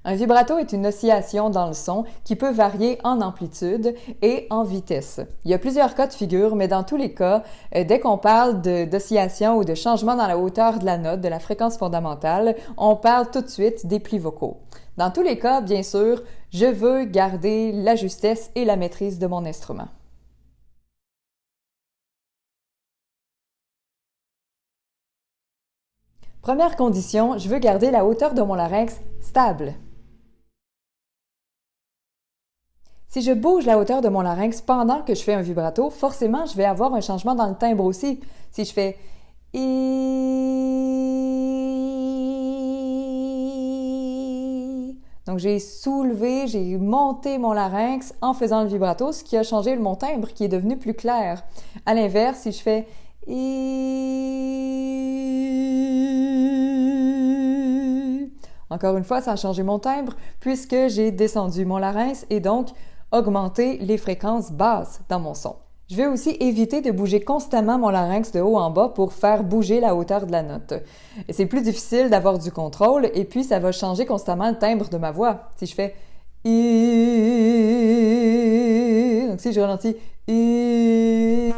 Un vibrato est une oscillation dans le son qui peut varier en amplitude et en vitesse. Il y a plusieurs cas de figure, mais dans tous les cas, dès qu'on parle d'oscillation ou de changement dans la hauteur de la note, de la fréquence fondamentale, on parle tout de suite des plis vocaux. Dans tous les cas, bien sûr, je veux garder la justesse et la maîtrise de mon instrument. Première condition, je veux garder la hauteur de mon larynx stable. Si je bouge la hauteur de mon larynx pendant que je fais un vibrato, forcément, je vais avoir un changement dans le timbre aussi. Si je fais I, donc j'ai soulevé, j'ai monté mon larynx en faisant le vibrato, ce qui a changé mon timbre qui est devenu plus clair. À l'inverse, si je fais I, encore une fois, ça a changé mon timbre puisque j'ai descendu mon larynx et donc augmenter les fréquences basses dans mon son. Je vais aussi éviter de bouger constamment mon larynx de haut en bas pour faire bouger la hauteur de la note. Et c'est plus difficile d'avoir du contrôle et puis ça va changer constamment le timbre de ma voix. Si je fais I, donc si je ralentis I.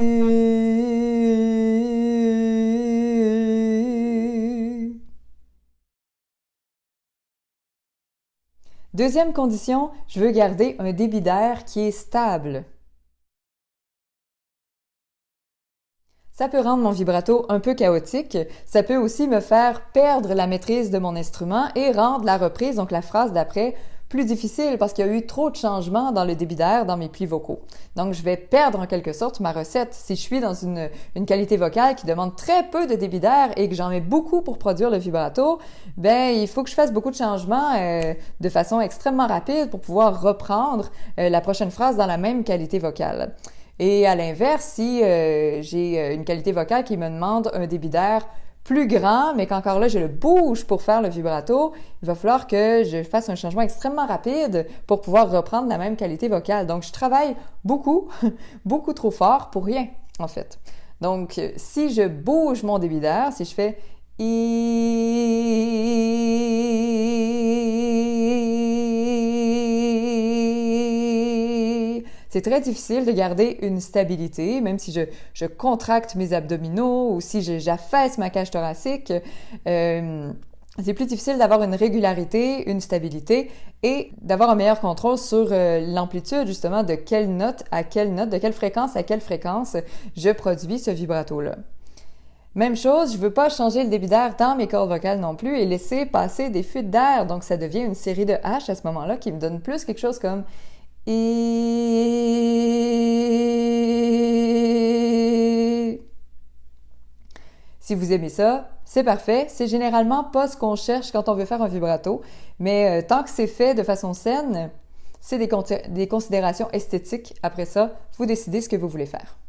Deuxième condition, je veux garder un débit d'air qui est stable. Ça peut rendre mon vibrato un peu chaotique, ça peut aussi me faire perdre la maîtrise de mon instrument et rendre la reprise, donc la phrase d'après, plus difficile parce qu'il y a eu trop de changements dans le débit d'air dans mes plis vocaux. Donc je vais perdre en quelque sorte ma recette. Si je suis dans une qualité vocale qui demande très peu de débit d'air et que j'en mets beaucoup pour produire le vibrato, ben il faut que je fasse beaucoup de changements de façon extrêmement rapide pour pouvoir reprendre la prochaine phrase dans la même qualité vocale. Et à l'inverse, si j'ai une qualité vocale qui me demande un débit d'air plus grand, mais qu'encore là, je le bouge pour faire le vibrato, il va falloir que je fasse un changement extrêmement rapide pour pouvoir reprendre la même qualité vocale. Donc, je travaille beaucoup, beaucoup trop fort pour rien, en fait. Donc, si je bouge mon débit d'air, si je fais I, c'est très difficile de garder une stabilité, même si je contracte mes abdominaux ou si j'affaisse ma cage thoracique. C'est plus difficile d'avoir une régularité, une stabilité et d'avoir un meilleur contrôle sur l'amplitude, justement, de quelle note, de quelle fréquence à quelle fréquence je produis ce vibrato-là. Même chose, je veux pas changer le débit d'air dans mes cordes vocales non plus et laisser passer des fuites d'air. Donc, ça devient une série de H à ce moment-là qui me donne plus quelque chose comme I. Si vous aimez ça, c'est parfait. C'est généralement pas ce qu'on cherche quand on veut faire un vibrato, mais tant que c'est fait de façon saine, c'est des considérations esthétiques. Après ça, vous décidez ce que vous voulez faire.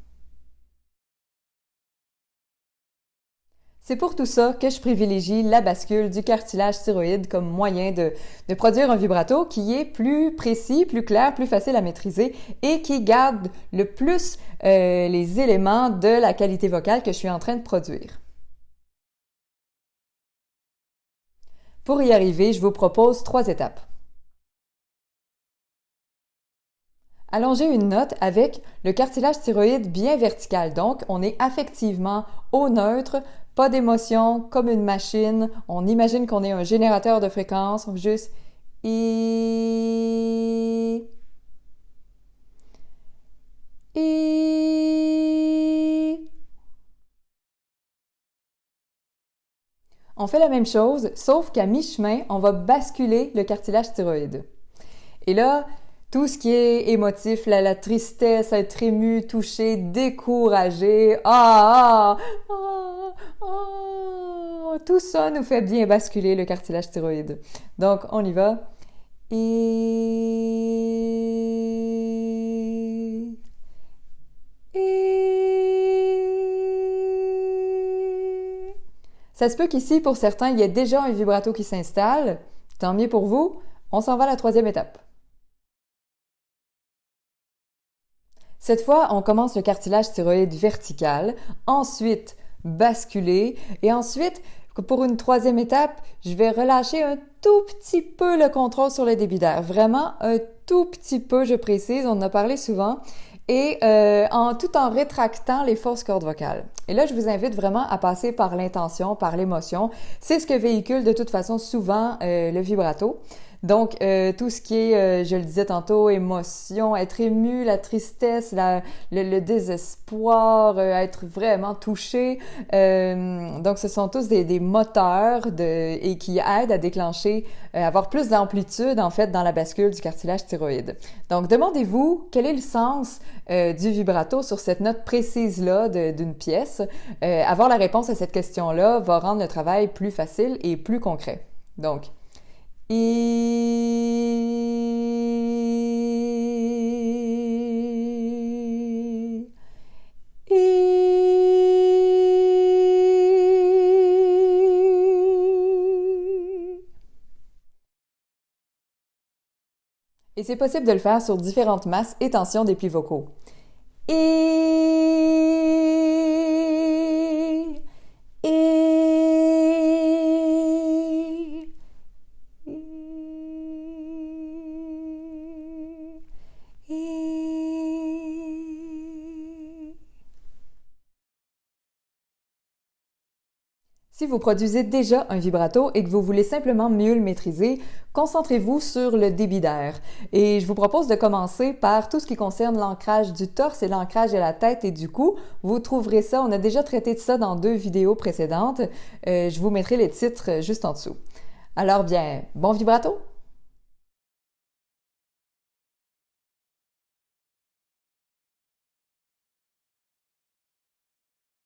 C'est pour tout ça que je privilégie la bascule du cartilage thyroïde comme moyen de produire un vibrato qui est plus précis, plus clair, plus facile à maîtriser et qui garde le plus les éléments de la qualité vocale que je suis en train de produire. Pour y arriver, je vous propose 3 étapes. Allonger une note avec le cartilage thyroïde bien vertical. Donc, on est affectivement au neutre, pas d'émotion, comme une machine. On imagine qu'on est un générateur de fréquences. On fait juste I. On fait la même chose, sauf qu'à mi-chemin, on va basculer le cartilage thyroïde. Et là, tout ce qui est émotif, la tristesse, être ému, touché, découragé, tout ça nous fait bien basculer le cartilage thyroïde. Donc, on y va. Ça se peut qu'ici, pour certains, il y ait déjà un vibrato qui s'installe. Tant mieux pour vous. On s'en va à la 3e étape. Cette fois, on commence le cartilage thyroïde vertical, ensuite basculer, et ensuite, Pour une troisième étape, je vais relâcher un tout petit peu le contrôle sur le débit d'air. Vraiment un tout petit peu, je précise, on en a parlé souvent. Et tout en rétractant les fausses cordes vocales. Et là, je vous invite vraiment à passer par l'intention, par l'émotion. C'est ce que véhicule de toute façon souvent le vibrato. Donc, tout ce qui est, je le disais tantôt, émotion, être ému, la tristesse, le désespoir, être vraiment touché. Donc, ce sont tous des moteurs et qui aident à déclencher, avoir plus d'amplitude, en fait, dans la bascule du cartilage thyroïde. Donc, demandez-vous quel est le sens du vibrato sur cette note précise-là d'une pièce. Avoir la réponse à cette question-là va rendre le travail plus facile et plus concret. Donc, Et c'est possible de le faire sur différentes masses et tensions des plis vocaux. Si vous produisez déjà un vibrato et que vous voulez simplement mieux le maîtriser, concentrez-vous sur le débit d'air. Et je vous propose de commencer par tout ce qui concerne l'ancrage du torse et l'ancrage de la tête et du cou. Vous trouverez ça, on a déjà traité de ça dans 2 vidéos précédentes. Je vous mettrai les titres juste en dessous. Alors bien, bon vibrato!